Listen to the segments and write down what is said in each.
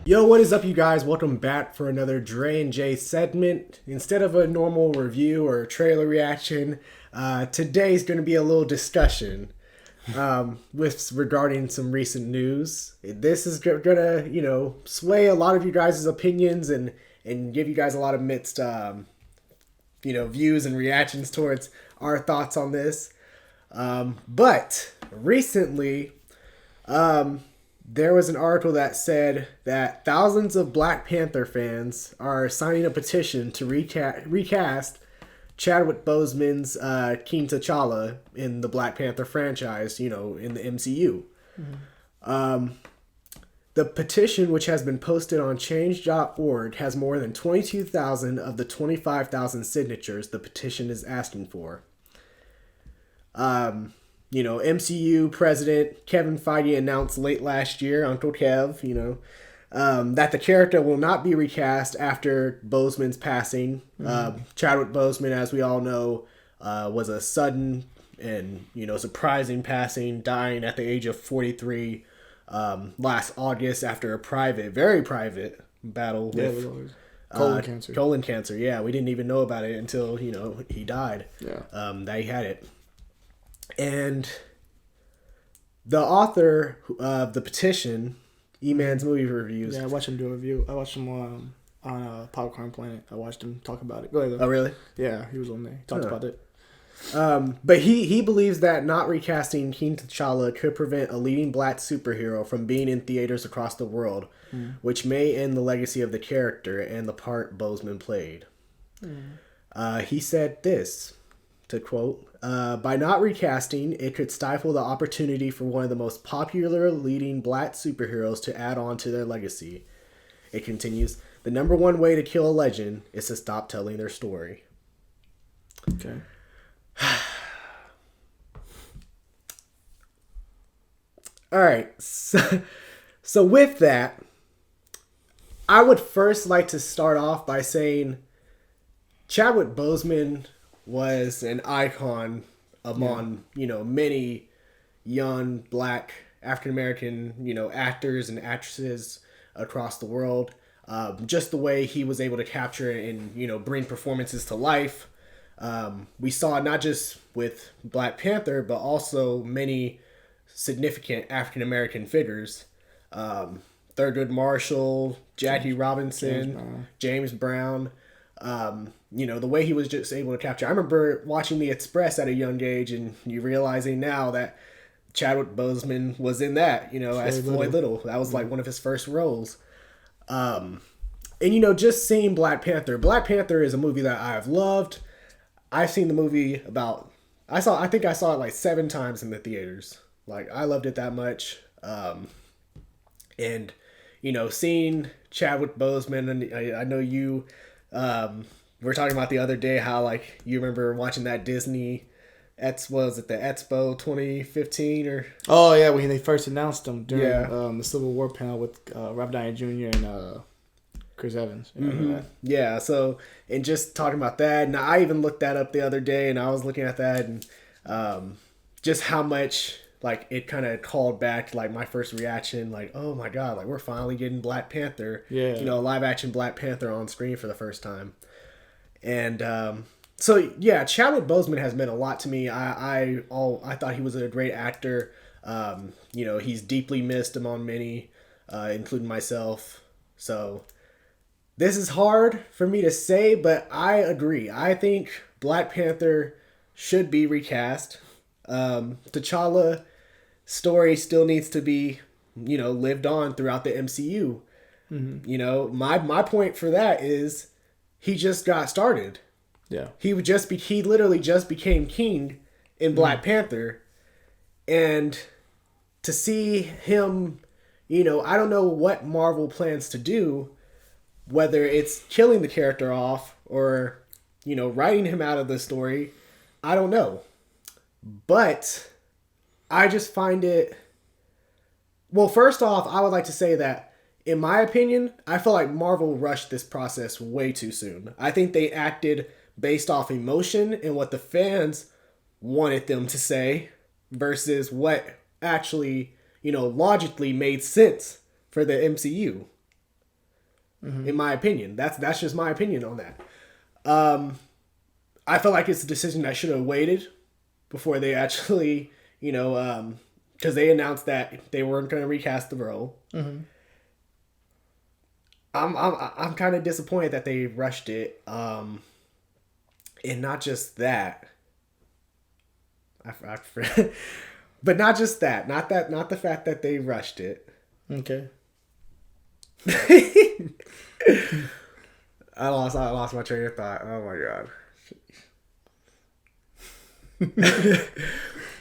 Yo, what is up, you guys? Welcome back for another Dre and Jay segment. Instead of a normal review or trailer reaction, today's going to be a little discussion with regarding some recent news. This is going to, sway a lot of you guys' opinions and give you guys a lot of mixed, views and reactions towards our thoughts on this. But recently, there was an article that said that thousands of Black Panther fans are signing a petition to recast Chadwick Boseman's King T'Challa in the Black Panther franchise, in the MCU. Mm-hmm. The petition, which has been posted on change.org, has more than 22,000 of the 25,000 signatures the petition is asking for. MCU president Kevin Feige announced late last year, Uncle Kev, that the character will not be recast after Boseman's passing. Chadwick Boseman, as we all know, was a sudden and, surprising passing, dying at the age of 43 last August after a very private battle with colon cancer. Yeah, we didn't even know about it until, he died. Yeah. That he had it. And the author of the petition, E-Man's Movie Reviews. Yeah, I watched him do a review. I watched him on Popcorn Planet. I watched him talk about it. Go ahead, though. Oh, really? Yeah, he was on there. He talked about it. But he believes that not recasting King T'Challa could prevent a leading Black superhero from being in theaters across the world, which may end the legacy of the character and the part Boseman played. He said this, to quote, by not recasting, it could stifle the opportunity for one of the most popular leading Black superheroes to add on to their legacy. It continues, the number one way to kill a legend is to stop telling their story. Okay. All right. So with that, I would first like to start off by saying Chadwick Boseman was an icon among, many young Black African-American, actors and actresses across the world. Just the way he was able to capture and, bring performances to life. We saw not just with Black Panther, but also many significant African-American figures. Thurgood Marshall, Jackie Robinson, James Brown. The way he was just able to capture. I remember watching The Express at a young age, and you realizing now that Chadwick Boseman was in that, as Floyd Little. That was like one of his first roles. And just seeing Black Panther. Black Panther is a movie that I've loved. I've seen the movie I think I saw it like 7 times in the theaters. Like, I loved it that much. And, seeing Chadwick Boseman, and I know you, we were talking about the other day how, like, you remember watching that Disney, was it the Expo 2015 or? Oh, yeah, when they first announced them during the Civil War panel with Robert Downey Jr. and Chris Evans. Yeah, so, and just talking about that, and I even looked that up the other day, and I was looking at that, and just how much, like, it kind of called back, like, my first reaction, like, oh my god, like, we're finally getting Black Panther, live action Black Panther on screen for the first time. And so yeah, Chadwick Boseman has meant a lot to me. I thought he was a great actor. He's deeply missed among many, including myself. So this is hard for me to say, but I agree. I think Black Panther should be recast. T'Challa story still needs to be, lived on throughout the MCU. My point for that is he just got started. Yeah. He literally just became king in Black Panther. And to see him, I don't know what Marvel plans to do, whether it's killing the character off or, writing him out of the story. I don't know. But I just find it... Well, first off, I would like to say that, in my opinion, I feel like Marvel rushed this process way too soon. I think they acted based off emotion and what the fans wanted them to say versus what actually, logically made sense for the MCU. in my opinion. That's just my opinion on that. I feel like it's a decision that should have waited before they actually, because they announced that they weren't going to recast the role. Mm-hmm. I'm kind of disappointed that they rushed it. And not just that. But not just that. Not the fact that they rushed it. Okay. I lost my train of thought. Oh my god.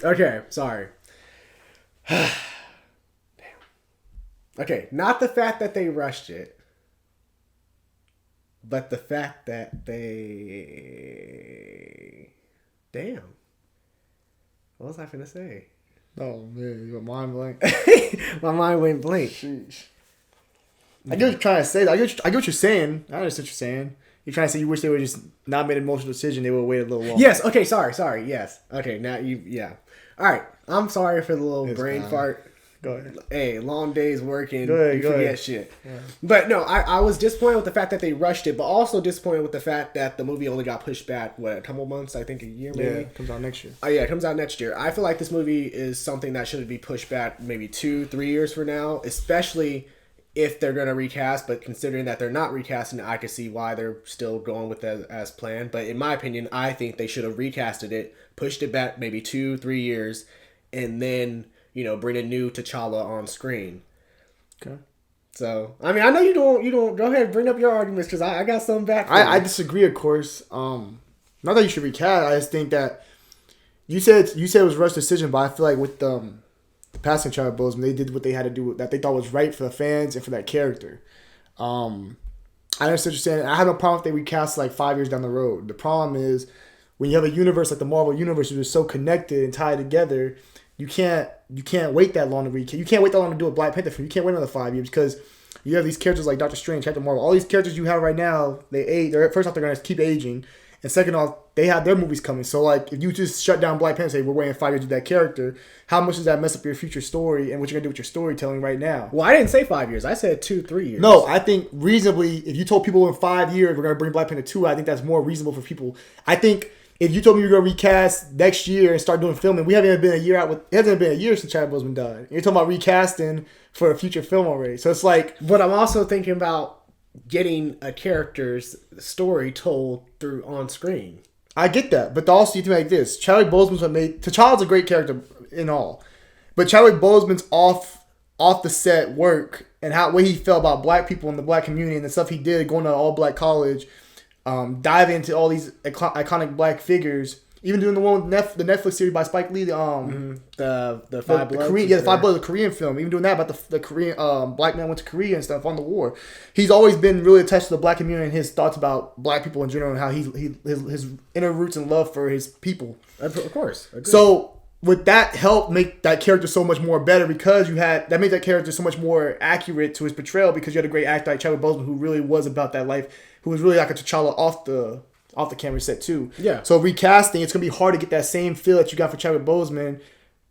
Okay, sorry. Damn. Okay, not the fact that they rushed it, but the fact that they... Damn. What was I finna say? Oh man, your mind blank. My mind went blank. Sheesh. I get what you're trying to say. I get what you're saying. I understand what you're saying. You're trying to say you wish they would just not made an emotional decision. They would have waited a little longer. Yes. Okay. Sorry. Yes. Okay. Now yeah. All right. I'm sorry for the little brain fart. Go ahead. Hey, long days working. Go ahead. You forget shit. Yeah. But no, I was disappointed with the fact that they rushed it, but also disappointed with the fact that the movie only got pushed back, a couple months? I think a year maybe? Yeah, it comes out next year. Oh, yeah, it comes out next year. I feel like this movie is something that should be pushed back maybe 2-3 years for now, especially if they're going to recast, but considering that they're not recasting, I can see why they're still going with that as planned. But in my opinion, I think they should have recasted it, pushed it back maybe 2-3 years, and then, bring a new T'Challa on screen. Okay. So, I mean, I know you don't, go ahead, bring up your arguments, because I got something back for I disagree, of course. Not that you should recast, I just think that you said it was a rushed decision, but I feel like with the passing Chadwick Boseman, they did what they had to do that they thought was right for the fans and for that character. I understand what you're saying. I have no problem if they recast like 5 years down the road. The problem is when you have a universe like the Marvel universe, which is so connected and tied together, you can't wait that long to recast. You can't wait that long to do a Black Panther film. You can't wait another 5 years because you have these characters like Doctor Strange, Captain Marvel. All these characters you have right now, they age. First off, they're gonna keep aging. And second off, they have their movies coming. So, like, if you just shut down Black Panther and say, we're waiting 5 years to do that character, how much does that mess up your future story and what you're going to do with your storytelling right now? Well, I didn't say 5 years. I said 2-3 years. No, I think reasonably, if you told people in 5 years we're going to bring Black Panther 2, I think that's more reasonable for people. I think if you told me you're going to recast next year and start doing filming, we haven't even been a year out with... It hasn't been a year since Chadwick Boseman died. You're talking about recasting for a future film already. So, it's like... But I'm also thinking about getting a character's story told through on screen. I get that, but also you think like this: Chadwick Boseman's what made T'Challa's a great character in all, but Chadwick Boseman's off the set work and what he felt about Black people in the Black community and the stuff he did going to all Black college, diving into all these iconic Black figures, even doing the one with the Netflix series by Spike Lee, the Five Bloods, the Five Bloods, the Korean film, even doing that about the Korean Black man went to Korea and stuff on the war. He's always been really attached to the Black community and his thoughts about Black people in general and how his inner roots and love for his people. Of course. So would that help make that character so much more better because that made that character so much more accurate to his portrayal because you had a great actor like Chadwick Boseman who really was about that life, who was really like a T'Challa off the camera set too. Yeah. So recasting, it's gonna be hard to get that same feel that you got for Chadwick Boseman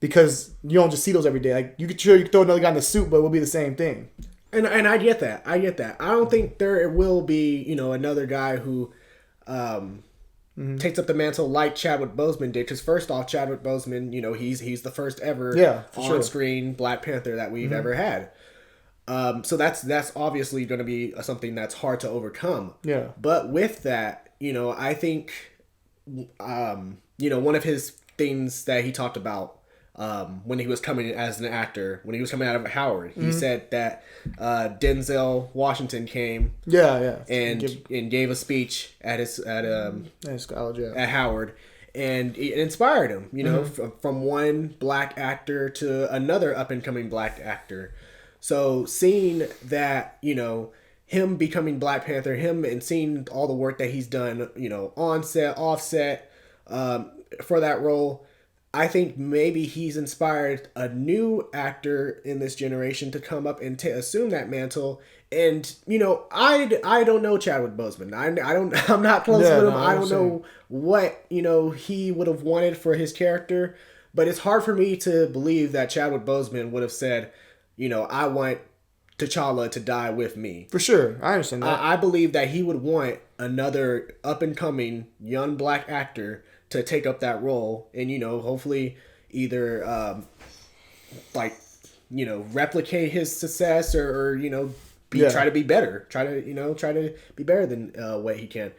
because you don't just see those every day. Like you could throw another guy in the suit, but it will be the same thing. And I get that. I don't think there will be another guy who takes up the mantle like Chadwick Boseman did. Because first off, Chadwick Boseman, he's the first ever on-screen Black Panther that we've ever had. So that's obviously going to be something that's hard to overcome. Yeah. But with that, I think, one of his things that he talked about when he was coming as an actor, when he was coming out of Howard, he said that Denzel Washington came, and gave a speech at college, at Howard, and it inspired him, from one Black actor to another up and coming Black actor. So seeing that, him becoming Black Panther, and seeing all the work that he's done, on set, off set, for that role, I think maybe he's inspired a new actor in this generation to come up and assume that mantle. And, I don't know Chadwick Boseman. I'm not close with him. I don't know what, he would have wanted for his character, but it's hard for me to believe that Chadwick Boseman would have said, I want T'Challa to die with me. For sure. I understand that. I believe that he would want another up-and-coming young black actor to take up that role and, hopefully either, replicate his success or try to be better. Try to be better than what he can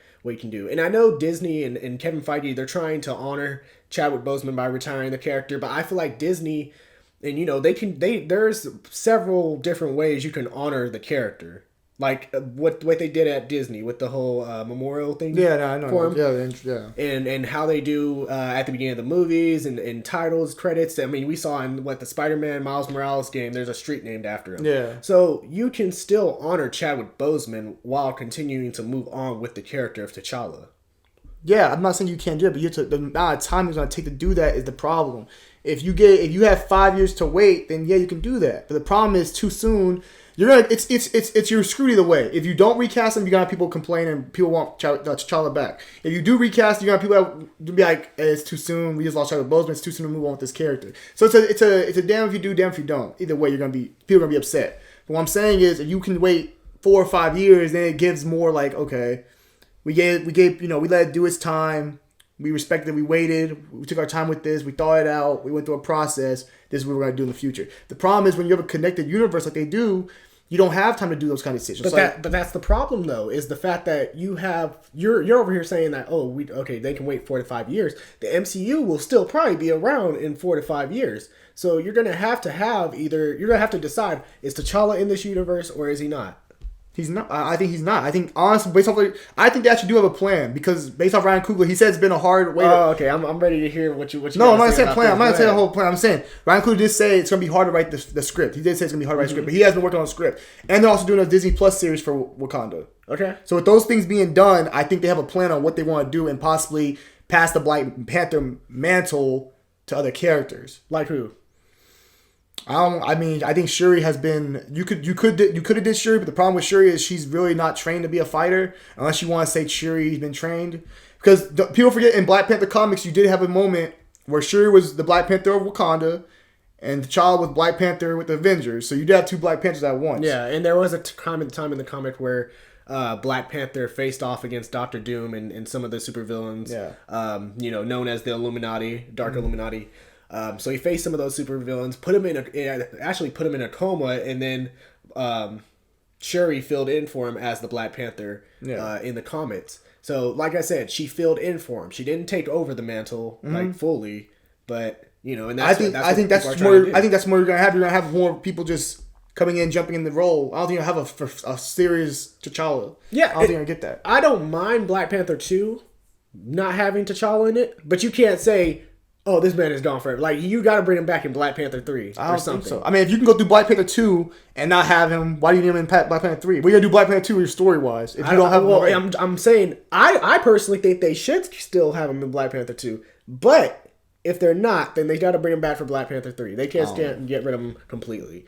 do. And I know Disney and Kevin Feige, they're trying to honor Chadwick Boseman by retiring the character, but I feel like Disney, and there's several different ways you can honor the character. Like what they did at Disney with the whole memorial thing. Yeah, no, I know. For him. Yeah. And how they do at the beginning of the movies and titles, credits. I mean, we saw in the Spider-Man Miles Morales game, there's a street named after him. Yeah. So you can still honor Chadwick Boseman while continuing to move on with the character of T'Challa. Yeah, I'm not saying you can't do it, but the amount of time it's going to take to do that is the problem. If you have 5 years to wait, then yeah, you can do that. But the problem is too soon. It's your scrutiny the way. If you don't recast him, you're gonna have people complain and people want T'Challa back. If you do recast, you're gonna have people that be like, hey, it's too soon. We just lost Chadwick Boseman. It's too soon to move on with this character. So it's a damn if you do, damn if you don't. Either way, people are gonna be upset. But what I'm saying is, if you can wait 4 or 5 years, then it gives more like, okay, we gave we let it do its time. We respected. We waited. We took our time with this. We thought it out. We went through a process. This is what we're going to do in the future. The problem is when you have a connected universe like they do, you don't have time to do those kind of decisions. But that's the problem, though, is the fact that you're over here saying that, they can wait 4 to 5 years. The MCU will still probably be around in 4 to 5 years. So you're going to have to decide, is T'Challa in this universe or is he not? He's not. I think he's not. I think honestly, I think they actually do have a plan because based off Ryan Coogler, he said it's been a hard way. Oh, okay. I'm ready to hear what you. No, I'm not saying plan. I'm not saying the whole plan. I'm saying Ryan Coogler did say it's going to be hard to write the script. He did say it's going to be hard to write the script, but he has been working on a script, and they're also doing a Disney Plus series for Wakanda. Okay. So with those things being done, I think they have a plan on what they want to do and possibly pass the Black Panther mantle to other characters. Like who? I think Shuri has been. You could have did Shuri, but the problem with Shuri is she's really not trained to be a fighter unless you want to say Shuri's been trained. Because people forget in Black Panther comics, you did have a moment where Shuri was the Black Panther of Wakanda, and T'Challa was Black Panther with the Avengers. So you did have 2 Black Panthers at once. Yeah, and there was a time in the comic where Black Panther faced off against Doctor Doom and some of the supervillains. Yeah. Known as the Illuminati, Dark Illuminati. So he faced some of those supervillains, put him in a coma, and then Shuri filled in for him as the Black Panther in the comics. So, like I said, she filled in for him. She didn't take over the mantle fully, but and I think that's more you're gonna have. You're gonna have more people just coming in, jumping in the role. I don't think you'll have a serious T'Challa. Yeah, I don't think you're gonna get that. I don't mind Black Panther 2 not having T'Challa in it, but you can't say, oh, this man is gone forever. Like, you got to bring him back in Black Panther 3 I don't or something. think so. I mean, if you can go through Black Panther 2 and not have him, why do you need him in Black Panther 3? What are you going to do Black Panther 2 your story-wise if you don't have him already? I'm saying, I personally think they should still have him in Black Panther 2. But if they're not, then they got to bring him back for Black Panther 3. They can't get rid of him completely.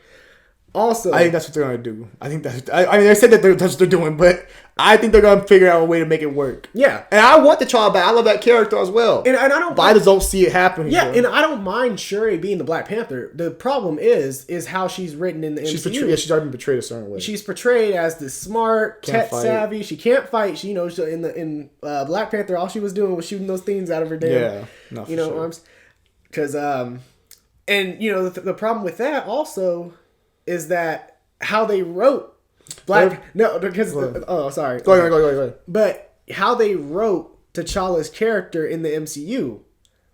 Also, I think that's what they're going to do. I think that's... I mean, they said that's what they're doing, but I think they're going to figure out a way to make it work. Yeah. And I want the T'Challa back. I love that character as well. And I don't... But I just don't see it happening. Yeah, and I don't mind Shuri being the Black Panther. The problem is how she's written in the MCU. She's already been portrayed a certain way. She's portrayed as the smart, tech-savvy. She can't fight. She, in Black Panther, all she was doing was shooting those things out of her damn... arms. Because, and, the problem with that also is that how they wrote sorry. Go ahead. But how they wrote T'Challa's character in the MCU.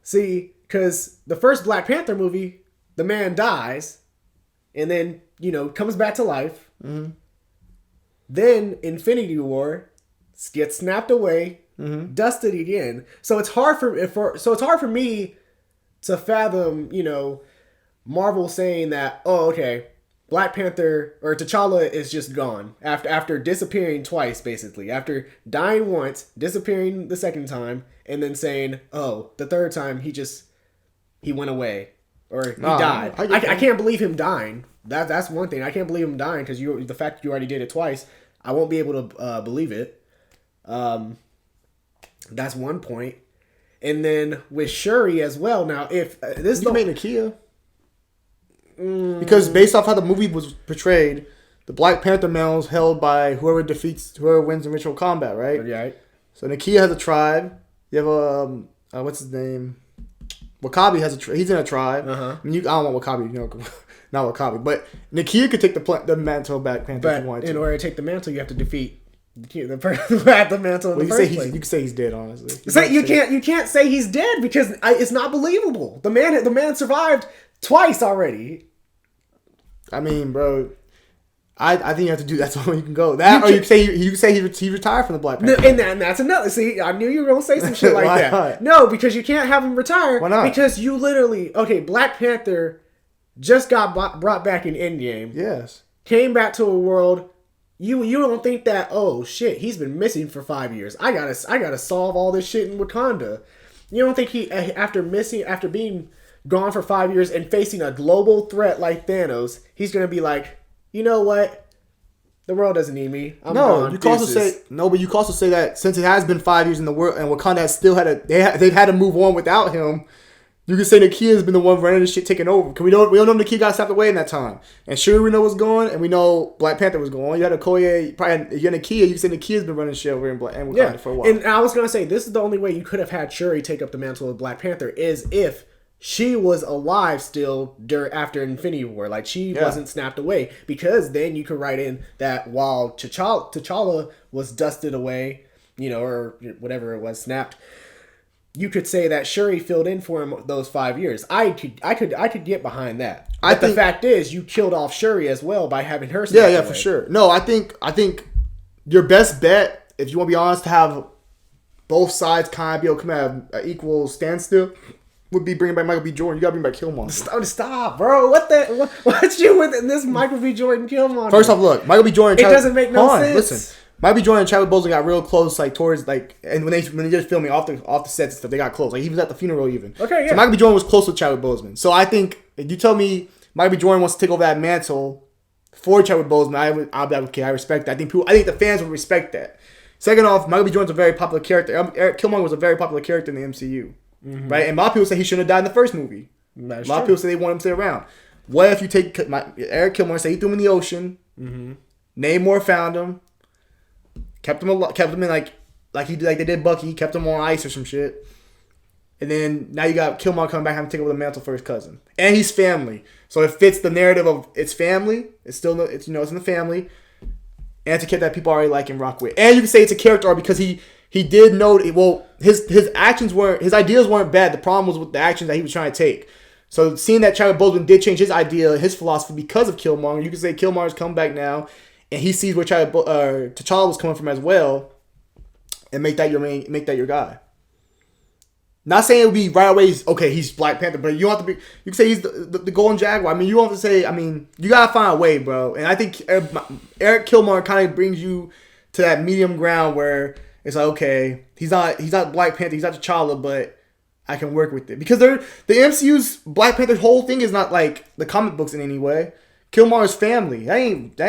See, because the first Black Panther movie, the man dies, and then, comes back to life. Mm-hmm. Then Infinity War gets snapped away, dusted again. So it's hard for me to fathom, Marvel saying that, oh, okay, Black Panther or T'Challa is just gone after disappearing twice, basically. After dying once, disappearing the second time, and then saying, oh, the third time he went away or he died. I can't believe him dying. That's one thing. I can't believe him dying because the fact that you already did it twice, I won't be able to believe it. That's one point. And then with Shuri as well. Now, if this you made Nakia. Because based off how the movie was portrayed, the Black Panther mantle is held by whoever wins in ritual combat, right? Yeah. So Nakia has a tribe. You have what's his name? Wakabi has he's in a tribe. Uh-huh. I mean, I don't want Wakabi, not Wakabi, but Nakia could take the mantle of Black Panther if you wanted to. In order to take the mantle, you have to defeat the person who had the mantle in the first place. You can say he's dead, honestly. You can't say he's dead because it's not believable. The man survived twice already. I mean, bro, I think you have to do that's all you can go. That you can say he retired from the Black Panther. And that's another. See, I knew you were gonna say some shit like that. Not? No, because you can't have him retire. Why not? Because you literally Black Panther just got brought back in Endgame. Yes. Came back to a world. You don't think that, oh shit, he's been missing for 5 years. I gotta solve all this shit in Wakanda. You don't think he after being gone for 5 years and facing a global threat like Thanos, he's gonna be like, you know what? The world doesn't need me. I'm gone. You can also say that since it has been 5 years in the world and Wakanda has still they've had to move on without him. You can say Nakia has been the one running this shit, taking over. Cause we don't know Nakia got snapped away in that time. And sure, we know what's going, and we know Black Panther was going. You had Okoye, probably you had Nakia. You can say Nakia's been running shit over in Wakanda for a while. And I was gonna say this is the only way you could have had Shuri take up the mantle of Black Panther is if she was alive still after Infinity War, like she wasn't snapped away. Because then you could write in that while T'Challa was dusted away, or whatever it was, snapped. You could say that Shuri filled in for him those 5 years. I could get behind that. But the fact is, you killed off Shuri as well by having her. Yeah, for sure. No, I think your best bet, if you want to be honest, to have both sides kind of come at an equal standstill, would be bringing back Michael B. Jordan. You gotta bring back Killmonger. Stop, bro. What's you with this Michael B. Jordan Killmonger? First off, look, Michael B. Jordan. It doesn't make no sense. Listen. Michael B. Jordan and Chadwick Boseman got real close, towards and when they just filming off the sets and stuff, they got close. He was at the funeral even. Okay, yeah. So Michael B. Jordan was close with Chadwick Boseman. So I think if you tell me Michael B. Jordan wants to take over that mantle for Chadwick Boseman, I'll be like, okay, I respect that. I think the fans would respect that. Second off, Michael B. Jordan's a very popular character. Eric Killmonger was a very popular character in the MCU, right? And a lot of people say he shouldn't have died in the first movie. A lot of people say they want him to stay around. What if you take Eric Killmonger, say he threw him in the ocean, Namor found him. Kept him in like they did Bucky. Kept him on ice or some shit. And then now you got Killmonger coming back having to take over the mantle for his cousin, and he's family, so it fits the narrative of it's family. It's in the family, and it's a kid that people already like and rock with. And you can say it's a character arc because he did know. Well, his ideas weren't bad. The problem was with the actions that he was trying to take. So seeing that Chadwick Boseman did change his idea, his philosophy because of Killmonger, you can say Killmonger's come back now. And he sees where T'Challa was coming from as well, and make that your guy. Not saying it would be right away. Okay, he's Black Panther, but you don't have to be. You can say he's the Golden Jaguar. I mean, you don't have to say. I mean, you gotta find a way, bro. And I think Eric Killmonger kind of brings you to that medium ground where it's like, okay, he's not Black Panther, he's not T'Challa, but I can work with it because the MCU's Black Panther's whole thing is not like the comic books in any way. Killmonger's family. That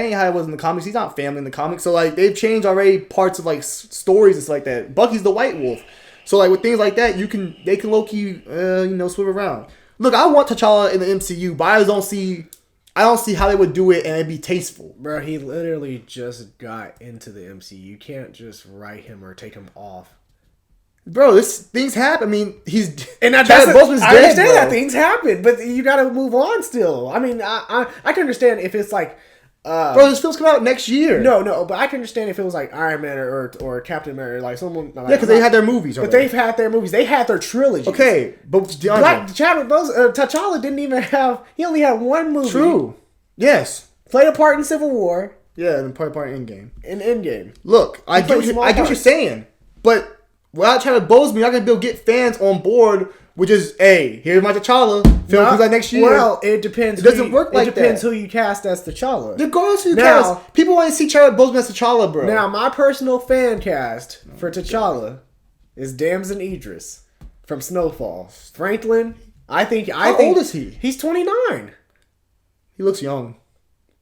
ain't how it was in the comics. He's not family in the comics. So they've changed already parts of stories and stuff like that. Bucky's the White Wolf. So with things like that, they can low key swivel around. Look, I want T'Challa in the MCU, but I don't see how they would do it and it'd be tasteful. Bro, he literally just got into the MCU. You can't just write him or take him off. Bro, things happen. I mean, Chadwick Boseman's dead. I understand that things happen, but you got to move on still. I mean, I can understand if it's like, bro, this film's coming out next year. No, but I can understand if it was like Iron Man or Captain America, someone. Because they had their movies. But they've had their movies. They had their trilogy. Okay, but Chadwick Boseman, T'Challa didn't even have. He only had one movie. True. Yes. Played a part in Civil War. Yeah, and played a part in Endgame. In Endgame. Look, I get what you're saying, but. Without Chadwick Boseman, you're not going to be able to get fans on board, which is, hey, here's my T'Challa. Film comes out next year. Well, it depends. It doesn't work like that. It depends who you cast as T'Challa. Regardless who you cast. People want to see Chadwick Boseman as T'Challa, bro. Now, my personal fan cast for T'Challa is Damson Idris from Snowfall. Franklin, I think... How old is he? He's 29. He looks young.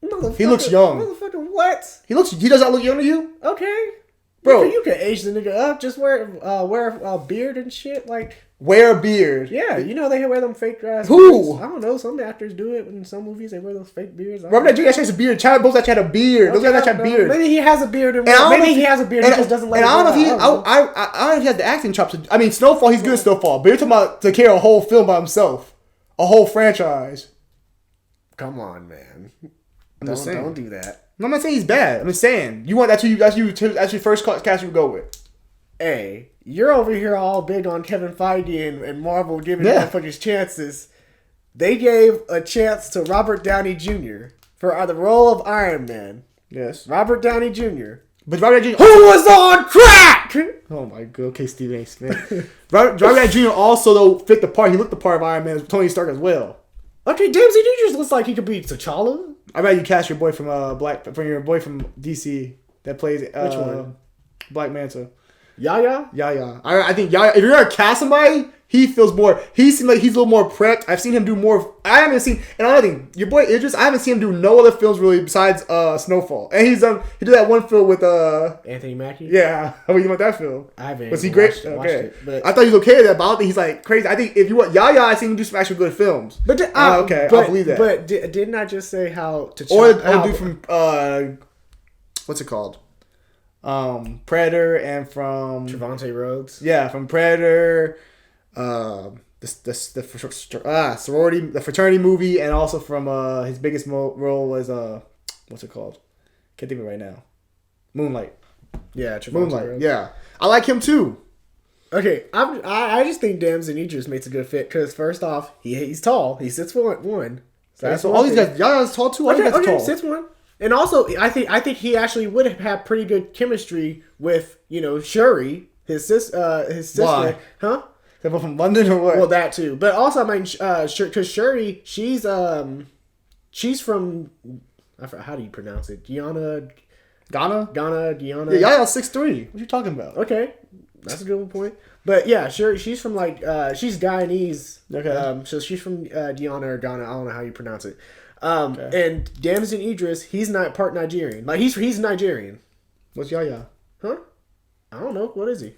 He looks young. Motherfucker, what? He does not look young to you? Okay. Bro, you can age the nigga up. Just wear a beard and shit. Like, wear a beard. Yeah, you know they wear them fake ass Who? beards. I don't know. Some actors do it in some movies. They wear those fake beards. Robert Jr. actually has a beard. Chadwick Boseman actually had a beard. Those guys actually had beard. Maybe he has a beard. Maybe he has a beard. He just doesn't let it. And I don't know if I don't know if he has the acting chops. I mean, Snowfall. He's good at Snowfall. But you're talking about to carry a whole film by himself, a whole franchise. Come on, man. Don't do that. No, I'm not saying he's bad. I'm just saying you want that's your first cast you would go with. Hey, you're over here all big on Kevin Feige and Marvel giving motherfuckers chances. They gave a chance to Robert Downey Jr. for the role of Iron Man. Yes, Robert Downey Jr. But Robert Downey Jr. who was on crack. Oh my god. Okay, Stephen A. Smith. Robert Downey Jr. also though fit the part. He looked the part of Iron Man as Tony Stark as well. Okay, Dempsey just looks like he could be T'Challa. I bet you cast your boy from your boy from DC that plays Which one? Black Manta. Yaya. I think Yaya. If you're gonna cast somebody, he feels more. He seems like he's a little more prepped. I've seen him do more. I haven't seen. And another thing, your boy Idris. I haven't seen him do no other films really besides Snowfall. And he did that one film with Anthony Mackie. Yeah, how about you want that film? I haven't. Was he great? Watched Okay, it, but I thought he was okay with that, but I don't think he's like crazy. I think if you want Yaya, I seen him do some actual good films. But okay, I'll believe that. But didn't I just say how T'Challa? Or dude from what's it called? Predator and from Javonte Rhodes. Yeah, from Predator, the sorority, the fraternity movie, and also from his biggest role was what's it called? Can't think of it right now. Moonlight. Yeah, Javonte Moonlight. Rhodes. Yeah, I like him too. Okay, I just think Damson Idris makes a good fit because first off, he's tall. He's 6'1". So all these guys, Yaya's tall too. Okay, tall. 6'1". And also, I think he actually would have pretty good chemistry with Shuri, his sister. Why? Huh? They're both from London or what? Well, that too, but also I mean, because Shuri, she's from how do you pronounce it? Ghana. Yeah, Yaya's 6'3". What are you talking about? Okay, that's a good point. But yeah, sure. She's from she's Guyanese. Okay. So she's from Guyana or Ghana. I don't know how you pronounce it. And Damson Idris, he's not part Nigerian. Like he's Nigerian. What's Yaya? Huh? I don't know. What is he?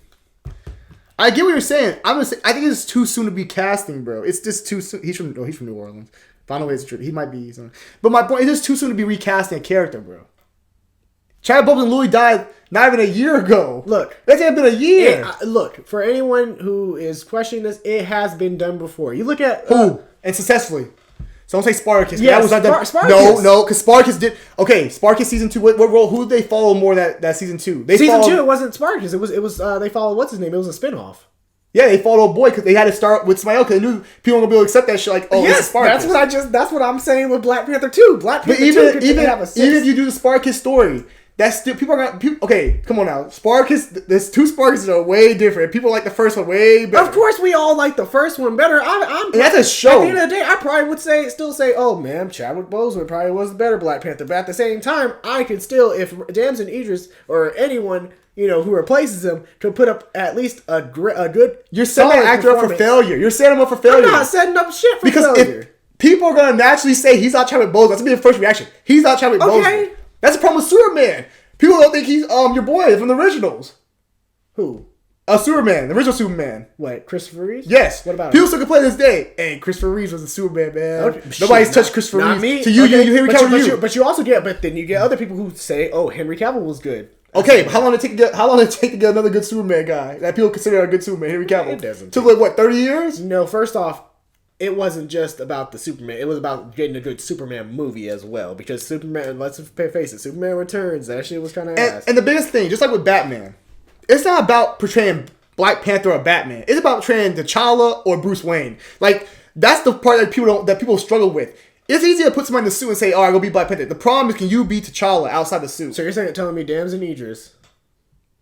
I get what you're saying. I'm gonna say I think it's too soon to be casting, bro. It's just too soon. He's from New Orleans. But I don't know if it's true. He might be. But my point is, it's too soon to be recasting a character, bro. Chadwick Boseman literally died not even a year ago. Look, that's ain't been a year. Look, for anyone who is questioning this, it has been done before. You look at who and successfully. So don't say Spartacus. Yeah, that was not done. Spartacus. No, because Spartacus did. Okay, Spartacus season 2. What role? Who did they follow more that season 2? Season 2. It wasn't Spartacus. It was. They followed what's his name. It was a spinoff. Yeah, they followed old boy because they had to start with somebody else because they knew people weren't gonna be able to accept that shit. Like, this is Spartacus. That's what I'm saying with Black Panther 2. Black Panther 2 even if you do the Spartacus story. That's still people are gonna. Okay, come on now. Spartacus. There's 2 Spartacuses are way different. People like the first one way better. Of course, we all like the first one better. And that's a show. At the end of the day, I probably would still say, oh man, Chadwick Boseman probably was the better Black Panther. But at the same time, I could still, if Damson Idris or anyone who replaces him could put up at least a good. You're setting an actor up for failure. You're setting him up for failure. I'm not setting up shit for failure. Because if people are gonna naturally say he's not Chadwick Boseman, that's gonna be the first reaction. He's not Chadwick Boseman. That's the problem with Superman. People don't think he's your boy from the originals. Who? Superman, the original Superman. What, Christopher Reeves? Yes. What about people still complain this day? Hey, Christopher Reeves was a Superman, man. Okay. Nobody's touched Christopher Reeves. Me. To you, Henry Cavill. But you also get, but then you get other people who say, oh, Henry Cavill was good. Okay, but how long did it take to get another good Superman guy that people consider a good Superman? Henry Cavill. It doesn't. Took like what, 30 years? No, first off, it wasn't just about the Superman. It was about getting a good Superman movie as well. Because Superman, let's face it, Superman Returns, that shit was kind of ass. And the biggest thing, just like with Batman, it's not about portraying Black Panther or Batman. It's about portraying T'Challa or Bruce Wayne. Like, that's the part that people struggle with. It's easy to put somebody in the suit and say, all right, go be Black Panther. The problem is, can you be T'Challa outside the suit? So you're telling me Damson Idris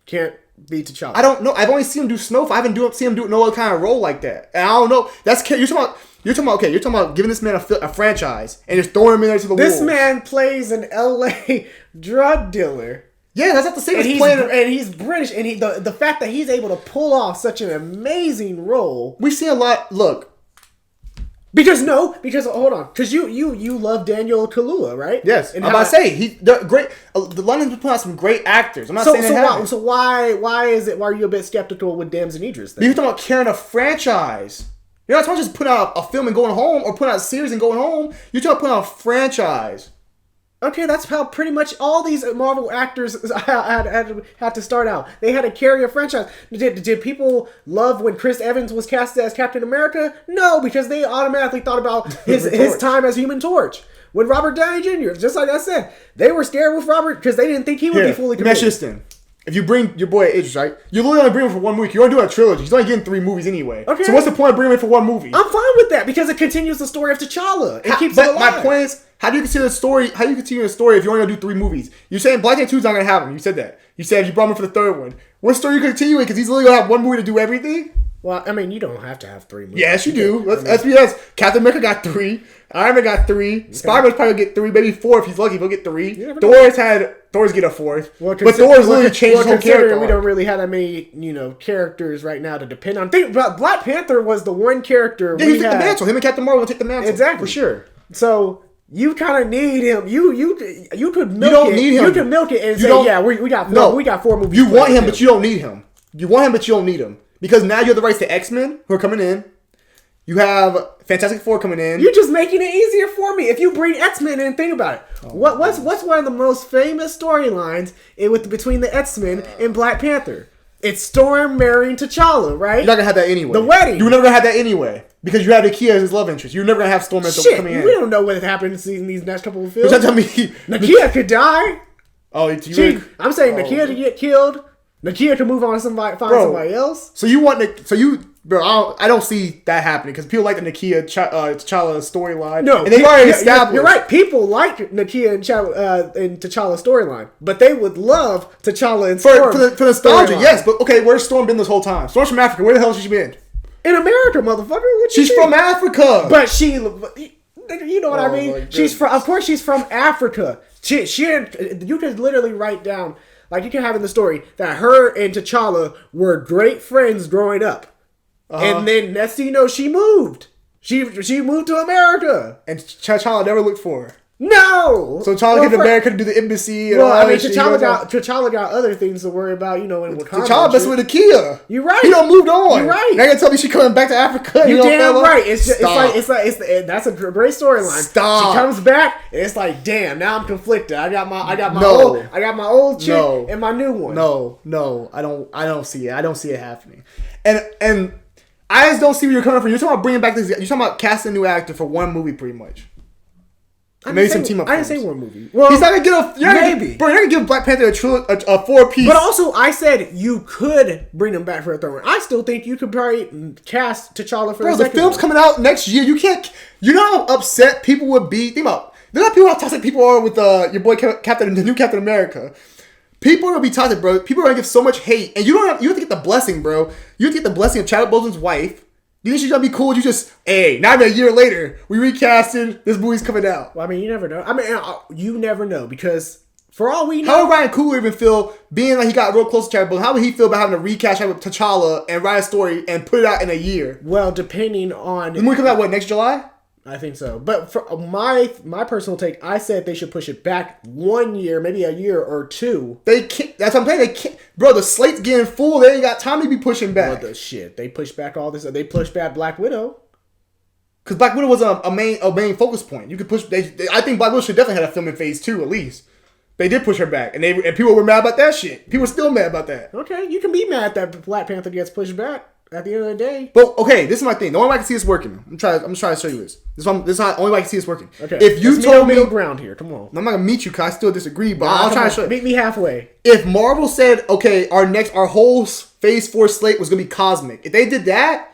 can't be T'Challa? I don't know. I've only seen him do Snowfall. I haven't seen him do no other kind of role like that. And I don't know. You're talking about giving this man a franchise and just throwing him in there to the wolves. This man plays an LA drug dealer. Yeah, that's not the same as playing. And he's British, and the fact that he's able to pull off such an amazing role. We've seen a lot. Look, Because hold on, because you love Daniel Kaluuya, right? Yes, and I'm about to say the great. The London's been putting out some great actors. I'm not saying why are you a bit skeptical with Dams and Idris? You're talking about carrying a franchise. You're not talking just putting out a film and going home, or putting out a series and going home. You're talking about putting out a franchise. Okay, that's how pretty much all these Marvel actors had to start out. They had to carry a franchise. Did people love when Chris Evans was cast as Captain America? No, because they automatically thought about his time as Human Torch. When Robert Downey Jr., just like I said, they were scared with Robert because they didn't think he would be fully committed. Let me ask you this then. If you bring your boy Idris, right? You're literally only bringing him for 1 movie. You're only doing a trilogy. He's only getting 3 movies anyway. Okay. So what's the point of bringing him in for 1 movie? I'm fine with that because it continues the story of T'Challa. It keeps it alive. My point is, how do you continue the story? How do you continue the story if you're only gonna do 3 movies? You're saying Black Panther 2 is not gonna have him. You said that. You said you brought him in for the 3rd one. What story are you continuing? Because he's literally gonna have 1 movie to do everything. Well, I mean, you don't have to have 3 movies. Yes, you do. Let's be honest. Captain America got 3. Iron Man got 3. Okay. Spider-Man's probably gonna get 3, maybe 4 if he's lucky. He'll get 3. Thor's get a 4th. Well, but Thor's literally changed his whole character. We don't really have that many, characters right now to depend on. Think about Black Panther was the one character. Yeah, he took the mantle. Him and Captain Marvel will take the mantle. Exactly, for sure. So you kind of need him. You could milk you don't need him. You could milk it and say, we got 4 movies. You want him, but you don't need him. You want him, but you don't need him because now you have the rights to X-Men who are coming in. You have Fantastic Four coming in. You're just making it easier for me. If you bring X-Men in, think about it. What's one of the most famous storylines between the X-Men and Black Panther? It's Storm marrying T'Challa, right? You're not gonna have that anyway. The wedding. You were never gonna have that anyway because you had Nakia as his love interest. You're never gonna have Storm coming in. We don't know what happens in these next couple of films. You're telling me Nakia could die. Oh, I'm saying Nakia to get killed. Nakia can move on to somebody else. Bro, I don't see that happening because people like the Nakia T'Challa storyline. No, and they've already established. You're right. People like Nakia and T'Challa storyline, but they would love T'Challa and Storm for nostalgia. Yes, but okay, where's Storm been this whole time? Storm's from Africa. Where the hell has she been? In America, motherfucker. She's from Africa. But you know what I mean. Of course, she's from Africa. You could literally write down, like you can have in the story that her and T'Challa were great friends growing up. And then next thing you know, she moved. She moved to America. And T'Challa never looked for her. No! So T'Challa came to America to do the embassy and T'Challa got other things to worry about, in Wakanda. T'Challa messing with Nakia. You're right. He don't moved on. You're right. Now you're gonna tell me she coming back to Africa. You damn right. That's a great storyline. Stop. She comes back and it's like, damn, now I'm conflicted. I got my old chick and my new one. No, I don't see it. I don't see it happening. And I just don't see where you're coming from. You're talking about bringing back this. You're talking about casting a new actor for 1 movie, pretty much. Maybe some team up. I didn't say 1 movie. Well, he's not gonna get a. You're not gonna give Black Panther a 4-piece. But also, I said you could bring him back for a 3rd one. I still think you could probably cast T'Challa for. The film's coming out next year. You can't. You know how upset people would be. Think about. Look how people how toxic people are with your boy the new Captain America. People are gonna be toxic, bro. People are gonna give so much hate, and you have to get the blessing, bro. You have to get the blessing of Chadwick Boseman's wife. Do you think she's gonna be cool? Now a year later, we recasted. This movie's coming out. Well, I mean, you never know. You never know because for all we know, how would Ryan Coogler even feel being like he got real close to Chadwick Boseman? How would he feel about having to recast T'Challa and write a story and put it out in a year? Well, depending on the movie comes out next July. I think so. But for my personal take, I said they should push it back 1 year, maybe a year or 2. They can't. That's what I'm saying. They can't. Bro, the slate's getting full. They ain't got time to be pushing back. What the shit? They pushed back all this. They pushed back Black Widow. Because Black Widow was a main focus point. You could push. I think Black Widow should definitely have a film in phase 2 at least. They did push her back, and people were mad about that shit. People were still mad about that. Okay, you can be mad that Black Panther gets pushed back. At the end of the day. But okay, this is my thing. The only way I can see this working. I'm trying to show you this. This is how the only way I can see this working. Okay. If you told me middle ground here, come on. I'm not gonna meet you because I still disagree, but I'll try to show you. Meet me halfway. If Marvel said, okay, our whole phase 4 slate was gonna be cosmic. If they did that,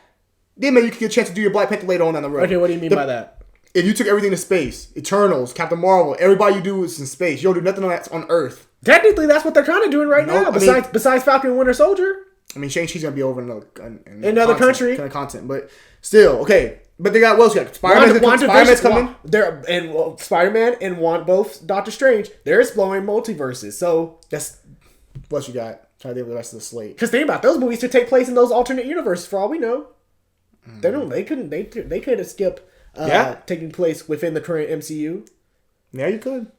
then maybe you could get a chance to do your Black Panther later on down the road. Okay, what do you mean by that? If you took everything to space, Eternals, Captain Marvel, everybody you do is in space. You don't do nothing on Earth. Technically, that's what they're kind of doing right now. Besides Falcon and Winter Soldier. I mean, Shang-Chi's gonna be over in another country, kind of content, but still, okay. But they got what else? You got Spider-Man's coming. Spider-Man and both Doctor Strange. They're exploring multiverses, so that's what you got. Try to deal with the rest of the slate. Because think about those movies to take place in those alternate universes. For all we know, they couldn't. They could have skipped taking place within the current MCU. Yeah, you could.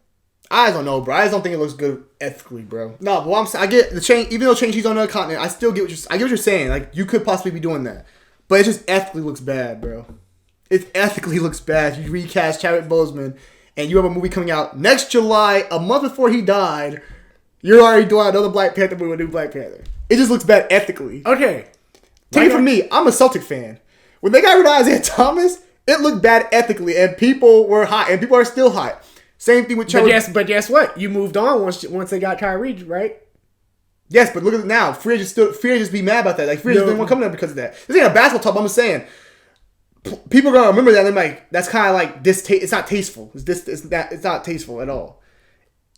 I don't know, bro. I just don't think it looks good ethically, bro. No, but I'm saying, I get the change. Even though Shang-Chi's on another continent, I still get I get what you're saying. Like, you could possibly be doing that, but it just ethically looks bad, bro. It ethically looks bad. You recast Chadwick Boseman, and you have a movie coming out next July, a month before he died. You're already doing another Black Panther movie with a new Black Panther. It just looks bad ethically. Okay, take it from me. I'm a Celtic fan. When they got rid of Isaiah Thomas, it looked bad ethically, and people were hot, and people are still hot. Same thing with Chadwick. But guess what? You moved on once they got Kyrie, right? Yes, but look at it now. Free agents be mad about that. Like, free agents didn't want to come there because of that. This ain't a basketball talk, but I'm just saying. People are going to remember that. They're like, that's kind of like, it's not tasteful. It's not tasteful at all.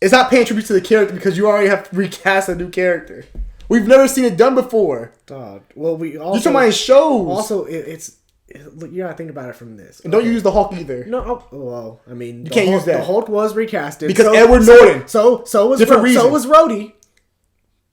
It's not paying tribute to the character because you already have to recast a new character. We've never seen it done before. Dog. Well, we also... You're talking about in shows. Also, look, you gotta think about it from this. And don't use the Hulk either. No, well, I mean, you can't use that. The Hulk was recasted because Edward Norton. So was different reason. So was Rhodey.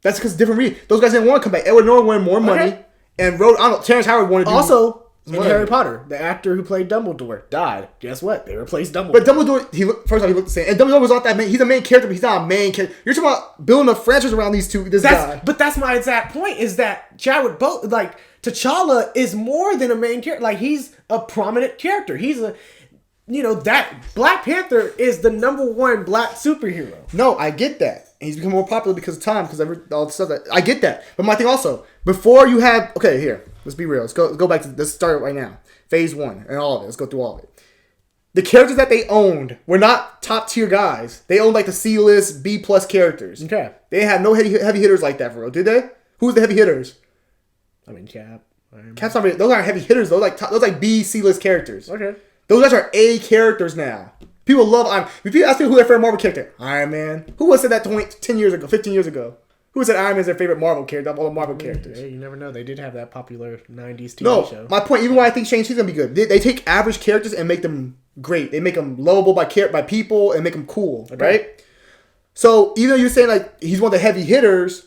That's because different reason. Those guys didn't want to come back. Edward Norton wanted more money, and Terrence Howard wanted to do also. In Harry Potter, the actor who played Dumbledore died. Guess what? They replaced Dumbledore. But Dumbledore, first off, he looked the same. And Dumbledore was not that main. He's a main character, but he's not a main character. You're talking about building a franchise around these two. This guy. But that's my exact point. Is that Chadwick T'Challa is more than a main character. Like, he's a prominent character. He's that Black Panther is the #1 black superhero. No, I get that. And he's become more popular because of time, because all the stuff that I get that. But my thing also, before you have here, let's be real. Let's go back to let's start right now. Phase 1 and all of it. Let's go through all of it. The characters that they owned were not top tier guys. They owned like the C-list, B+ characters. Okay. They had no heavy hitters like that, for real. Did they? Who's the heavy hitters? I mean, Cap. Cap's not really, those aren't heavy hitters. Those like B, C-list characters. Okay. Those guys are A characters now. People love Iron Man. If people ask me who their favorite Marvel character, Iron Man. Who would have said that 10 years ago, 15 years ago? Who said Iron Man is their favorite Marvel character of all the Marvel characters? Yeah, you never know. They did have that popular 90s TV show. My point, even why I think Shang-Chi's going to be good, they take average characters and make them great. They make them lovable by people and make them cool, right? So even though you're saying like he's one of the heavy hitters,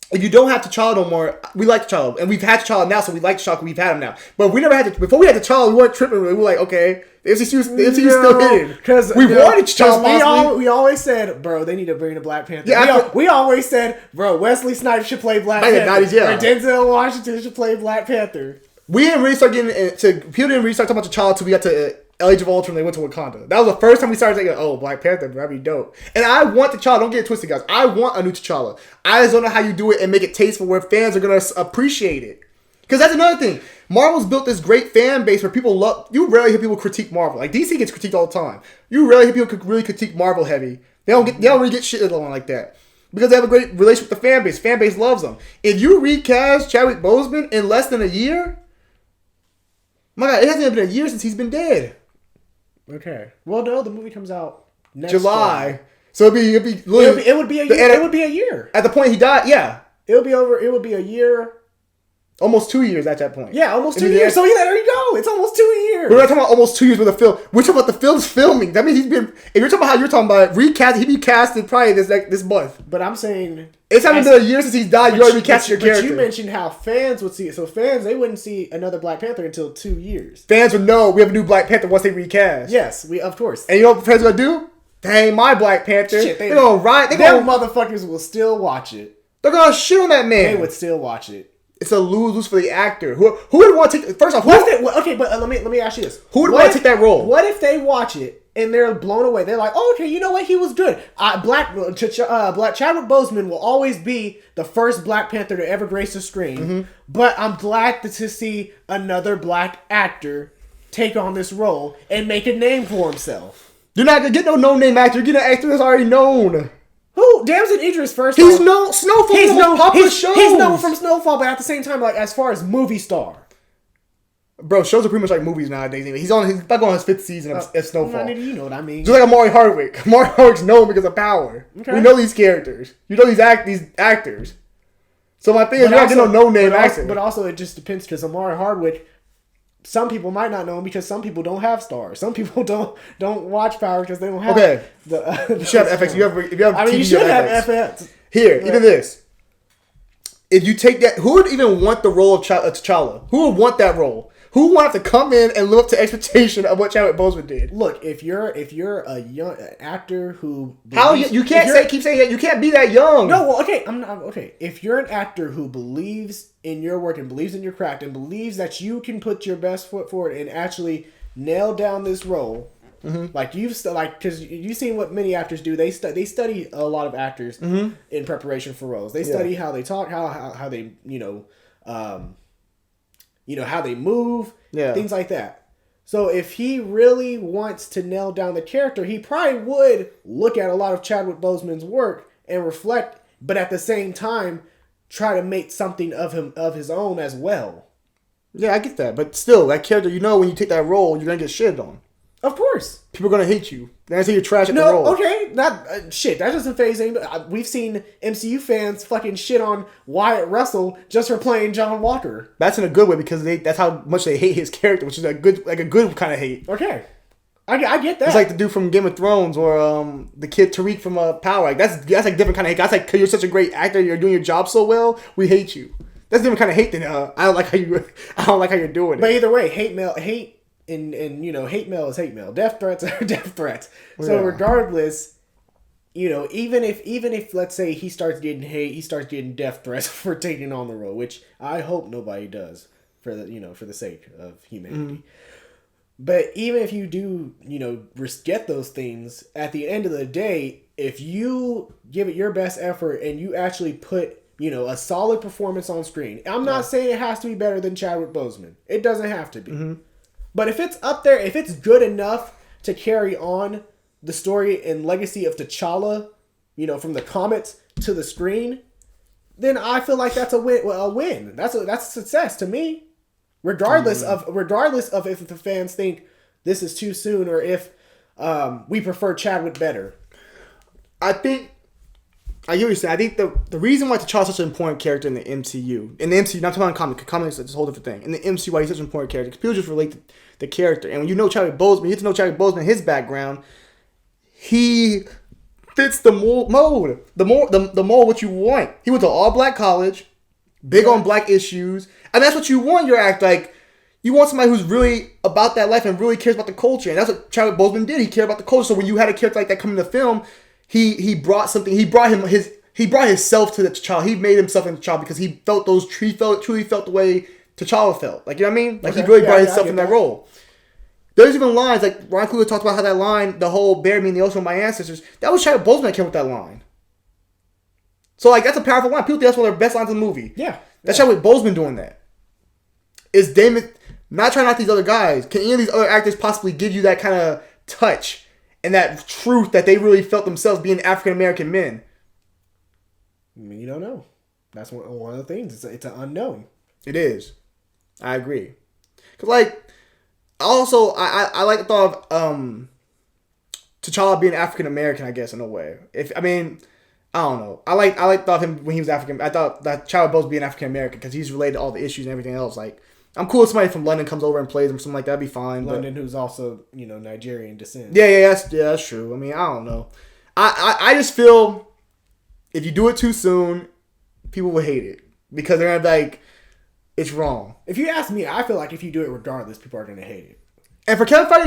if you don't have T'Challa no more, we like T'Challa. And we've had T'Challa now, so we like T'Challa because we've had him now. But we never had before we had T'Challa, we weren't tripping. We were like, okay, the MCU's still hidden. Because we wanted T'Challa. We always said, bro, they need to bring the Black Panther. Yeah, we always said, bro, Wesley Snipes should play Black Panther. 90s, yeah. Or Denzel Washington should play Black Panther. We didn't really start getting into... People didn't really start talking about T'Challa until we got to Age of Ultron and they went to Wakanda. That was the first time we started thinking, oh, Black Panther, that'd be dope. And I want T'Challa. Don't get it twisted, guys. I want a new T'Challa. I just don't know how you do it and make it tasteful where fans are going to appreciate it. Because that's another thing. Marvel's built this great fan base where people love... You rarely hear people critique Marvel. Like, DC gets critiqued all the time. You rarely hear people really critique Marvel heavy. They don't really get shit along like that. Because they have a great relationship with the fan base. Fan base loves them. If you recast Chadwick Boseman in less than a year... My God, it hasn't even been a year since he's been dead. Okay. Well, no, the movie comes out next July. Fall. So it would be a year. At the point he died, yeah. It would be a year. Almost 2 years at that point. Yeah, almost 2 years. So yeah, there you go. It's almost 2 years. We're not talking about almost 2 years with the film. We're talking about the film's filming. That means he's been... If you're talking about how you're talking about recast, he'd be casted probably this month. But I'm saying... It's not been a year since he's died. You already recast your character. But you mentioned how fans would see it. So fans, they wouldn't see another Black Panther until 2 years. Fans would know we have a new Black Panther once they recast. Yes, of course. And you know what fans are going to do? That ain't my Black Panther. Shit, they're going to riot. Them motherfuckers will still watch it. They're going to shit on that man. They would still watch it. It's a lose-lose for the actor. Who would want to take... First off, okay, but let me ask you this. Who would want to take that role? What if they watch it and they're blown away? They're like, oh, okay, you know what? He was good. Black Chadwick Boseman will always be the first Black Panther to ever grace the screen. Mm-hmm. But I'm glad to see another black actor take on this role and make a name for himself. You're not going to get no no-name actor. You're getting an actor that's already known. Who? Damson Idris first. He's known Snowfall. He's known from Snowfall, but at the same time, like as far as movie star, bro, shows are pretty much like movies nowadays. He's back on his 5th season of Snowfall. You know what I mean? Just like Amari Hardwick. Amari Hardwick's known because of Power. Okay. We know these characters. You know these actors. So my thing is, you're not getting no name actor. But also, it just depends because Amari Hardwick. Some people might not know him because some people don't have stars. Some people don't watch Power because they don't have you should have FX. If you have TV, you should have FX. Here, even this. If you take that, who would even want the role of T'Challa? Who would want that role? Who will have to come in and live up to expectation of what Chadwick Boseman did? Look, if you're a young actor who you can't keep saying that you can't be that young. No, well, okay, I'm not okay. If you're an actor who believes in your work and believes in your craft and believes that you can put your best foot forward and actually nail down this role, like because you've seen what many actors do. They study a lot of actors in preparation for roles. They study how they talk, how they how they move, things like that. So if he really wants to nail down the character, he probably would look at a lot of Chadwick Boseman's work and reflect, but at the same time, try to make something of his own as well. Yeah, I get that. But still, that character, when you take that role, you're going to get shitted on. Of course. People are going to hate you. They're going to say you're trash at the role. Okay. That doesn't faze anybody. We've seen MCU fans fucking shit on Wyatt Russell just for playing John Walker. That's in a good way because that's how much they hate his character, which is a good kind of hate. Okay. I get that. It's like the dude from Game of Thrones or the kid Tariq from Power. Like that's like different kind of hate. That's like, 'cause you're such a great actor, you're doing your job so well, we hate you. That's a different kind of hate than I don't like how you're doing it. But either way, hate mail is hate mail. Death threats are death threats. So regardless, even if let's say he starts getting hate, he starts getting death threats for taking on the role, which I hope nobody does for the sake of humanity. But even if you do, get those things, at the end of the day, if you give it your best effort and you actually put, a solid performance on screen, I'm not saying it has to be better than Chadwick Boseman. It doesn't have to be. But if it's up there, if it's good enough to carry on the story and legacy of T'Challa, from the comics to the screen, then I feel like that's a win. That's a success to me. Regardless of if the fans think this is too soon or if we prefer Chadwick better. I get what you're saying. I think the reason why T'Challa's such an important character in the MCU, not talking about comics, it's a whole different thing. In the MCU, why he's such an important character, because people just relate to the character. And when you know Chadwick Boseman, you get to know Chadwick Boseman, his background, he fits the mold, the mold what you want. He went to all black college, big on black issues, and that's what you want in your act. Like, you want somebody who's really about that life and really cares about the culture, and that's what Chadwick Boseman did. He cared about the culture. So when you had a character like that come in the film, he brought something. He brought himself to the T'Challa. He made himself into T'Challa because he truly felt the way T'Challa felt. Like, you know what I mean? Like, he really brought himself in that role. There's even lines, like Ryan Coogler talked about how that line, the whole bury me in the ocean with my ancestors, that was Chadwick Boseman that came with that line. So, like, that's a powerful line. People think that's one of their best lines in the movie. Yeah. That's Chadwick Boseman doing that. Is Damon not trying out these other guys? Can any of these other actors possibly give you that kind of touch and that truth that they really felt themselves being African American men? You don't know. That's one of the things. It's an unknown. It is. I agree. Cause like, also I like the thought of T'Challa being African American. I guess in a way. I don't know. I like the thought of him when he was African. I thought that Chadwick Boseman being African American because he's related to all the issues and everything else. Like, I'm cool if somebody from London comes over and plays him, something like that. That'd be fine. London, who's also Nigerian descent. Yeah, that's true. I mean, I don't know. I just feel if you do it too soon, people will hate it because they're like, it's wrong. If you ask me, I feel like if you do it regardless, people are going to hate it. And for Kevin Feige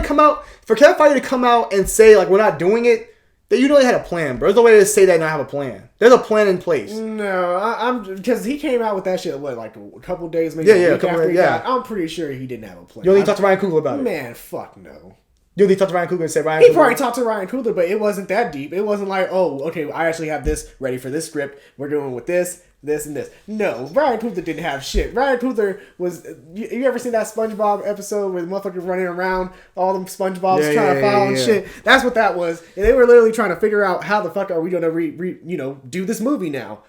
to come out and say like we're not doing it, that you know they had a plan, bro. There's no way to say that and not have a plan. There's a plan in place. No, I'm because he came out with that shit like a couple days, maybe a week after he got. I'm pretty sure he didn't have a plan. You only talked to Ryan Coogler about it. Man, fuck no. You only talked to Ryan Coogler and said Ryan. He probably talked to Ryan Coogler, but it wasn't that deep. It wasn't like, oh, okay, I actually have this ready for this script. We're doing with this, and this. No, Ryan Coogler didn't have shit. Ryan Coogler was. You ever seen that SpongeBob episode where the motherfuckers running around, all them SpongeBobs trying to follow and shit? That's what that was. And they were literally trying to figure out how the fuck are we gonna do this movie now.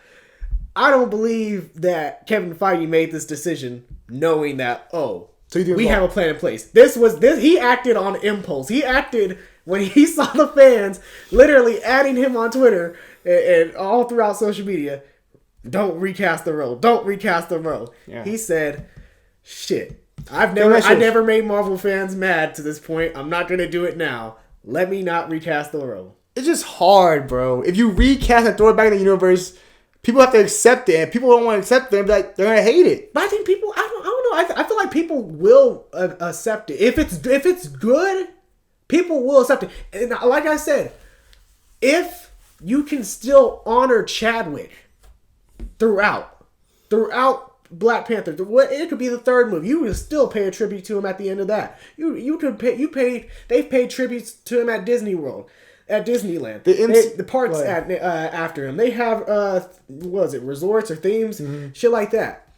I don't believe that Kevin Feige made this decision knowing that we have a plan in place. He acted on impulse. He acted when he saw the fans literally adding him on Twitter and all throughout social media. Don't recast the role. Don't recast the role. Yeah. He said, shit. I never made Marvel fans mad to this point. I'm not gonna do it now. Let me not recast the role. It's just hard, bro. If you recast and throw it back in the universe, people have to accept it, and people don't want to accept it. They're gonna hate it. But I think people, I don't know I feel like people will accept it if it's good. People will accept it, and like I said, if you can still honor Chadwick throughout Black Panther, it could be the third movie. You can still pay a tribute to him at the end of that. They've paid tributes to him at Disney World, at Disneyland. The parks after him. They have what was it, resorts or themes, shit like that.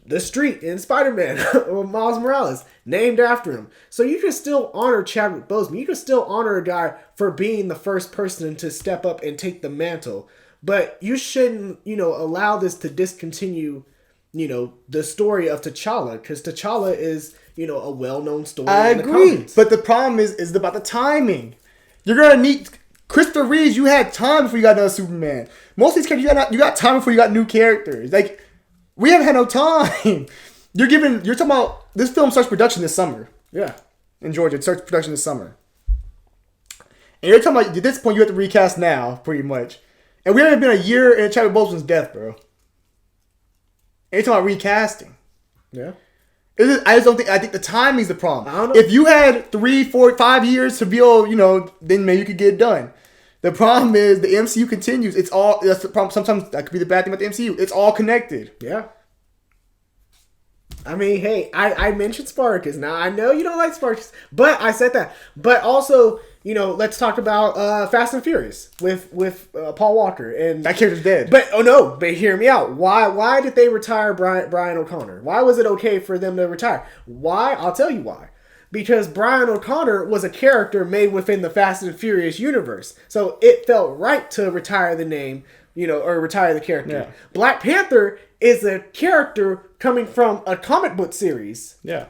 The street in Spider-Man or Miles Morales named after him. So you can still honor Chadwick Boseman. You can still honor a guy for being the first person to step up and take the mantle. But you shouldn't, allow this to discontinue, the story of T'Challa, because T'Challa is, a well-known story. I agree, but the problem is about the timing. You're gonna need Christopher Reeves. You had time before you got another Superman. Most of these characters, you got time before you got new characters. Like, we haven't had no time. You're talking about this film starts production this summer. Yeah, in Georgia, it starts production this summer, and you're talking about at this point you have to recast now, pretty much. And we haven't been a year in Chadwick Boseman's death, bro. And you're talking about recasting. Yeah. I think the timing's the problem. I don't know. If you had 3, 4, 5 years to build, then maybe you could get it done. The problem is the MCU continues. That's the problem. Sometimes that could be the bad thing about the MCU. It's all connected. Yeah. I mean, hey, I mentioned Spartacus. Now, I know you don't like Spartacus, but I said that. But also, let's talk about Fast and Furious with Paul Walker. And that character's dead. But hear me out. Why did they retire Brian O'Connor? Why was it okay for them to retire? Why? I'll tell you why. Because Brian O'Connor was a character made within the Fast and Furious universe. So it felt right to retire the name, or retire the character. Yeah. Black Panther is a character coming from a comic book series. Yeah.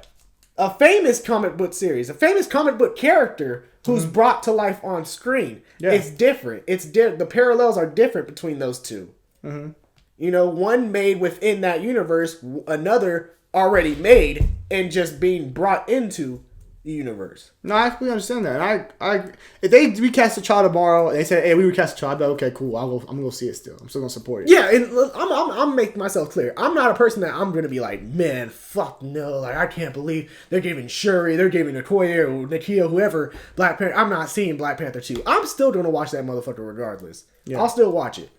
A famous comic book series. A famous comic book character who's brought to life on screen. Yeah. It's different. The parallels are different between those two. Mm-hmm. One made within that universe, another already made and just being brought into the universe. No, I completely understand that. And I if they recast T'Challa tomorrow and they say, "Hey, we recast T'Challa," I'd be like, okay, cool. I'm gonna go see it still. I'm still gonna support it. Yeah, and I'm making myself clear. I'm not a person that I'm gonna be like, man, fuck no. Like, I can't believe they're giving Shuri, they're giving Okoye or Nakia, whoever, Black Panther. I'm not seeing Black Panther 2. I'm still gonna watch that motherfucker regardless. Yeah. I'll still watch it.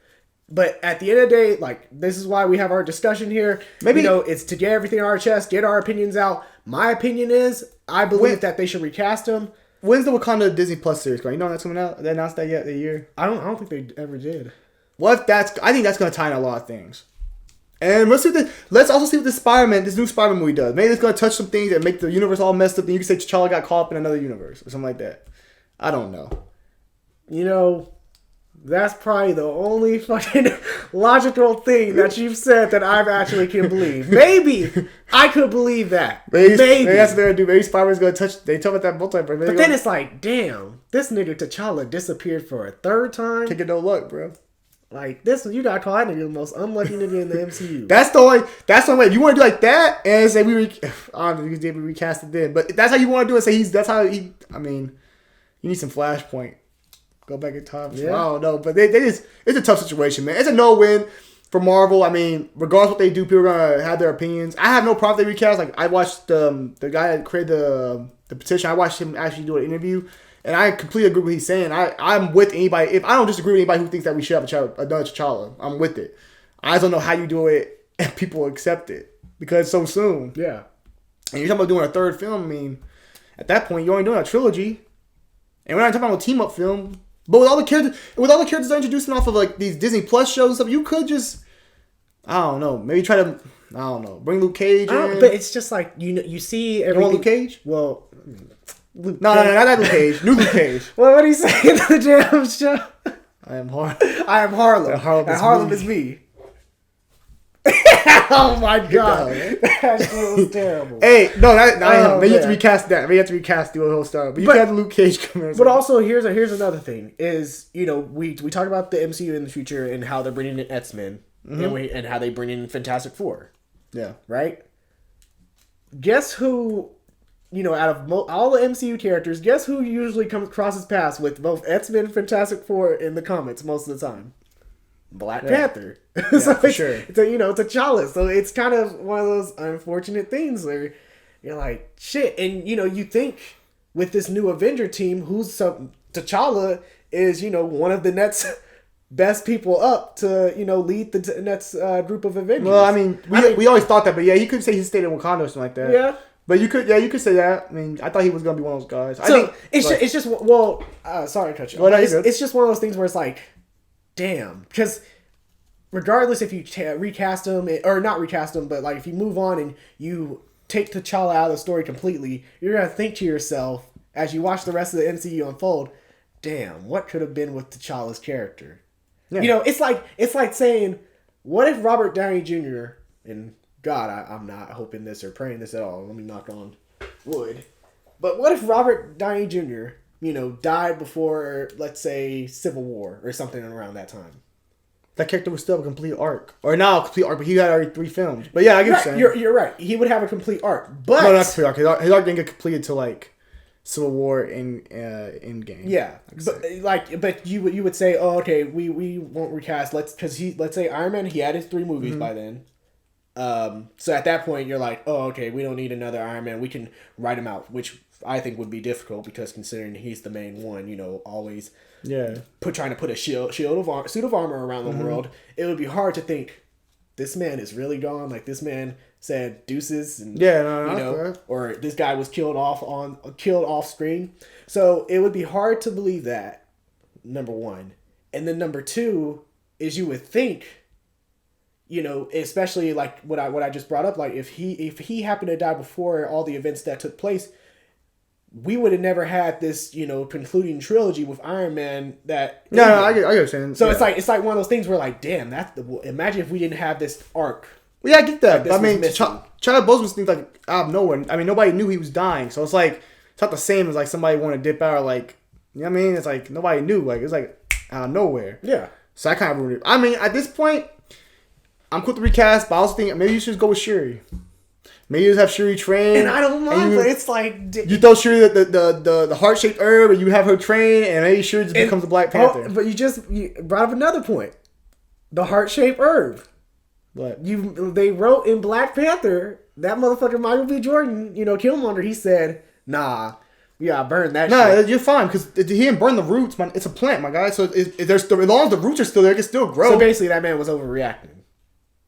But at the end of the day, like, this is why we have our discussion here. Maybe it's to get everything on our chest, get our opinions out. My opinion is, I believe that they should recast him. When's the Wakanda Disney Plus series going? That's coming out? They announced that yet? The year? I don't think they ever did. I think that's going to tie in a lot of things. And let's also see what this new Spider-Man movie does. Maybe it's going to touch some things that make the universe all messed up. And you can say T'Challa got caught up in another universe or something like that. I don't know. That's probably the only fucking logical thing that you've said that I actually can believe. Maybe I could believe that. Maybe that's what they're gonna do. Maybe Spider-Man's gonna touch. They talk about that multiverse. But then it's like, damn, this nigga T'Challa disappeared for a third time. Can't get no luck, bro. Like, this, you gotta call that nigga the most unlucky nigga in the MCU. That's the only way. If you want to do like that and say I don't know, you can maybe recast it then. But if that's how you want to do it, I mean, you need some Flashpoint. Go back in time. Yeah. I don't know. But it's a tough situation, man. It's a no-win for Marvel. I mean, regardless what they do, people are going to have their opinions. I have no problem with they recast. Like, I watched the guy that created the petition. I watched him actually do an interview. And I completely agree with what he's saying. I'm with anybody. If I don't disagree with anybody who thinks that we should have another T'Challa, I'm with it. I just don't know how you do it and people accept it. Because it's so soon. Yeah. And you're talking about doing a third film. I mean, at that point, you're only doing a trilogy. And we're not talking about a team-up film. But with all the characters they're introducing off of like these Disney Plus shows and stuff, you could just, I don't know, maybe try to, I don't know, bring Luke Cage in. But it's just like, you see everything. You want Luke Cage? Well, no, not that Luke Cage. New Luke Cage. Well, what do you say in the damn show? I am Harlem. Harlem is me. Oh my god, that shit was terrible. Hey, no, maybe you have to recast that. Maybe you have to recast the whole stuff. But you can have Luke Cage come in. But also, here's another thing: is we talk about the MCU in the future and how they're bringing in X-Men and how they bring in Fantastic Four. Yeah, right. Guess who? Out of all the MCU characters, guess who usually crosses paths with both X-Men and Fantastic Four in the comics most of the time? Black Panther. Yeah, So for sure. It's T'Challa. So it's kind of one of those unfortunate things where you're like, shit. And, you think with this new Avenger team, T'Challa is, one of the next best people up to, lead the next group of Avengers. Well, I mean, we always thought that, but yeah, he could say he stayed in Wakanda or something like that. Yeah. But you could say that. I mean, I thought he was gonna be one of those guys. So I think it's just sorry to cut you off. Well, no, It's just one of those things where it's like, damn, because regardless if you recast him or not recast him, but like if you move on and you take T'Challa out of the story completely, you're gonna think to yourself as you watch the rest of the MCU unfold, damn, what could have been with T'Challa's character? Yeah. It's like saying, what if Robert Downey Jr. and God, I'm not hoping this or praying this at all. Let me knock on wood. But what if Robert Downey Jr., died before, let's say, Civil War or something around that time? That character would still have a complete arc. Or not a complete arc, but he had already 3 films. But yeah, I get what you're saying. You're right. He would have a complete arc. But no, not complete arc. His arc didn't get completed till like Civil War and Endgame. Yeah. But you would say, oh, okay, we won't recast. Let's say Iron Man, he had his 3 movies by then. So at that point, you're like, oh, okay, we don't need another Iron Man. We can write him out, which I think would be difficult because considering he's the main one, always trying to put a suit of armor around the world, it would be hard to think this man is really gone. Like this man said deuces, and or this guy was killed off screen. So it would be hard to believe that. Number one, and then number two is you would think. Especially like what I just brought up, like if he happened to die before all the events that took place, we would have never had this, concluding trilogy with Iron Man. I get what you're saying. So it's like one of those things where like, damn, imagine if we didn't have this arc. Well, yeah, I get that. I mean, Chadwick Boseman seems like out of nowhere. I mean, nobody knew he was dying, so it's like it's not the same as like somebody want to dip out, or like what I mean. It's like nobody knew. Like it's like out of nowhere. Yeah. So I kind of ruined it. I mean, at this point, I'm cool to recast, but I also think maybe you should just go with Shuri. Maybe you just have Shuri train. And I don't mind, but it's like you throw Shuri the heart-shaped herb, and you have her train, and maybe Shuri just becomes a Black Panther. But you brought up another point. The heart-shaped herb. What? They wrote in Black Panther, that motherfucker Michael B. Jordan, Killmonger, he said, nah, we gotta burn that shit. Nah, you're fine, because he didn't burn the roots, man. It's a plant, my guy. So as long as the roots are still there, it can still grow. So basically, that man was overreacting.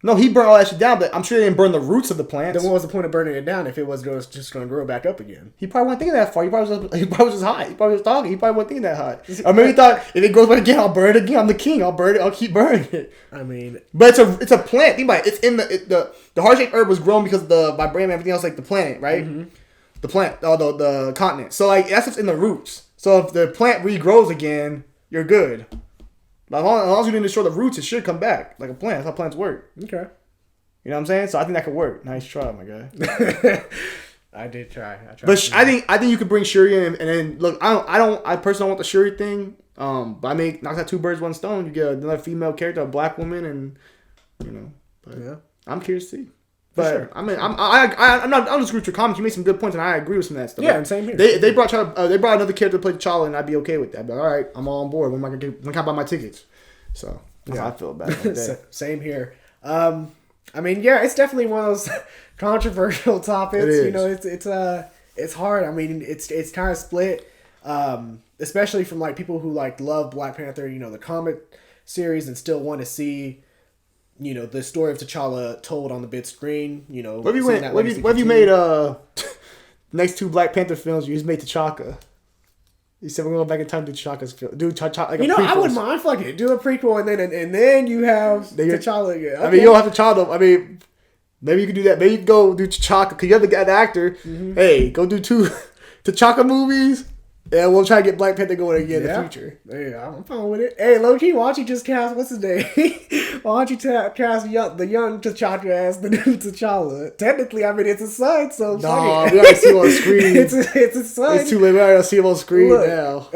No, he burned all that shit down, but I'm sure they didn't burn the roots of the plants. Then what was the point of burning it down if it was just going to grow back up again? He probably wasn't thinking that far. He probably was just hot. He probably was talking. He probably wasn't thinking that hot. Or maybe he thought, if it grows back again, I'll burn it again. I'm the king. I'll burn it. I'll keep burning it. I mean... But it's a plant. Think about it. It's in the heart-shaped herb was grown because of the vibranium and everything else, like the planet, right? Mm-hmm. The plant, the continent. So, like, that's what's in the roots. So, if the plant regrows again, you're good. Like, as long as you didn't destroy the roots, it should come back. Like a plant. That's how plants work. Okay. You know what I'm saying? So I think that could work. Nice try, my guy. I did try. But I think you could bring Shuri in, and then look. I personally don't want the Shuri thing. But I mean, knock out 2 birds, 1 stone. You get another female character, a Black woman, and But yeah, I'm curious to see. But sure. I mean, I'm just with your comments. You made some good points, and I agree with some of that stuff. Yeah, like, same here. They brought another character to play T'Challa, and I'd be okay with that. But all right, I'm all on board. When can I buy my tickets? So that's how I feel about it. Same here. I mean, yeah, it's definitely one of those controversial topics. It is. It's hard. I mean, it's kind of split, especially from like people who like love Black Panther, the comic series, and still want to see, the story of T'Challa told on the big screen. What have you made? Next 2 Black Panther films, you just made T'Chaka. You said we're going back in time to do T'Chaka's film. Do T'Chaka like a prequel. I wouldn't mind. Fuck it. Do a prequel and then you have T'Challa again. Okay. I mean, you don't have T'Challa. I mean, maybe you could do that. Maybe you could go do T'Chaka because you have the actor. Mm-hmm. Hey, go do 2 T'Chaka movies. Yeah, we'll try to get Black Panther going again in the future. Yeah, I'm fine with it. Hey, low key, why don't you just cast what's his name? Why don't you cast the young T'Chaka as the new T'Challa? Technically, I mean it's a son, so we already see him on screen. it's a son. It's too late. We already see him on screen now.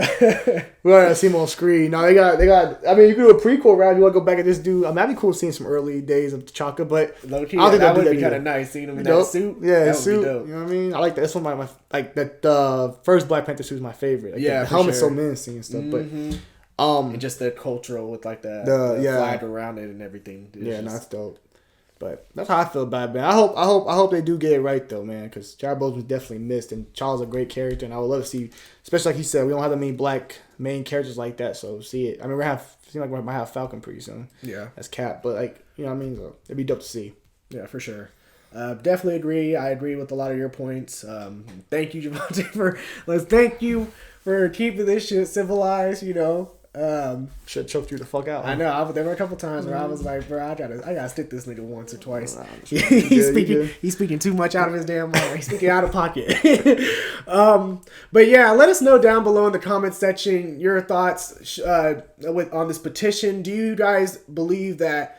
We already see him on screen. Now they got. I mean, you can do a prequel round. You want to go back and just do? I mean, that'd be cool seeing some early days of T'Chaka, but low key, I don't think that would be kind of nice seeing him in that suit. Yeah, that suit. Would be dope. You know what I mean? I like that. That's one of my like that. First Black Panther suit is my favorite. Like, yeah, the helmet's so menacing and stuff. Mm-hmm. And just the cultural with like the flag around it and everything. That's dope. But that's how I feel about it, man. I hope they do get it right though, man. Because Chadwick Boseman was definitely missed, and Charles is a great character, and I would love to see, especially like he said, we don't have that many black main characters like that. So see it. I mean, seem like we might have Falcon pretty soon. Yeah, that's Cap. But like, you know what I mean? So it'd be dope to see. Yeah, for sure. Definitely agree. I agree with a lot of your points. Thank you, Javonte, thank you for keeping this shit civilized. You know. Should choke you the fuck out. I know. There were a couple times where I was like, bro, I gotta stick this nigga once or twice. He's speaking too much out of his damn mind. He's speaking out of pocket. But yeah, let us know down below in the comments section your thoughts on this petition. Do you guys believe that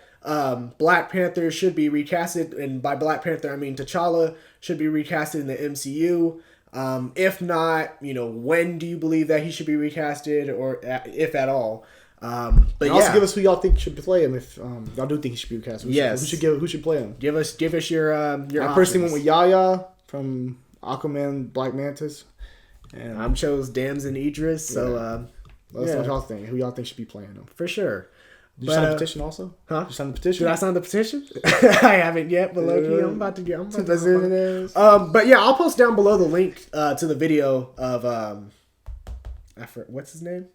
Black Panther should be recasted? And by Black Panther, I mean T'Challa should be recasted in the MCU. If not, when do you believe that he should be recasted, or if at all? But also give us who y'all think should play him. If y'all do think he should be recasted, who should play him? Give us your. I personally went with Yaya from Aquaman, Black Mantis, and I chose Damson Idris. So let us know what y'all think. Who y'all think should be playing him for sure. Did you sign the petition also? Huh? Did you sign the petition? Did I sign the petition? I haven't yet, but low-key, I'm about to get. But yeah, I'll post down below the link to the video of what's his name?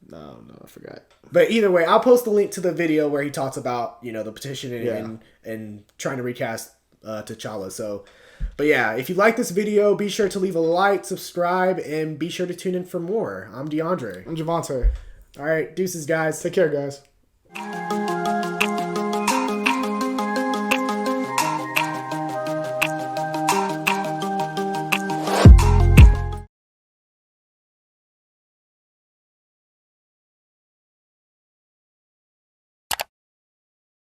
No, I forgot. But either way, I'll post the link to the video where he talks about the petition and trying to recast T'Challa. So, but yeah, if you like this video, be sure to leave a like, subscribe, and be sure to tune in for more. I'm DeAndre. I'm Javonte. All right, deuces, guys. Take care, guys.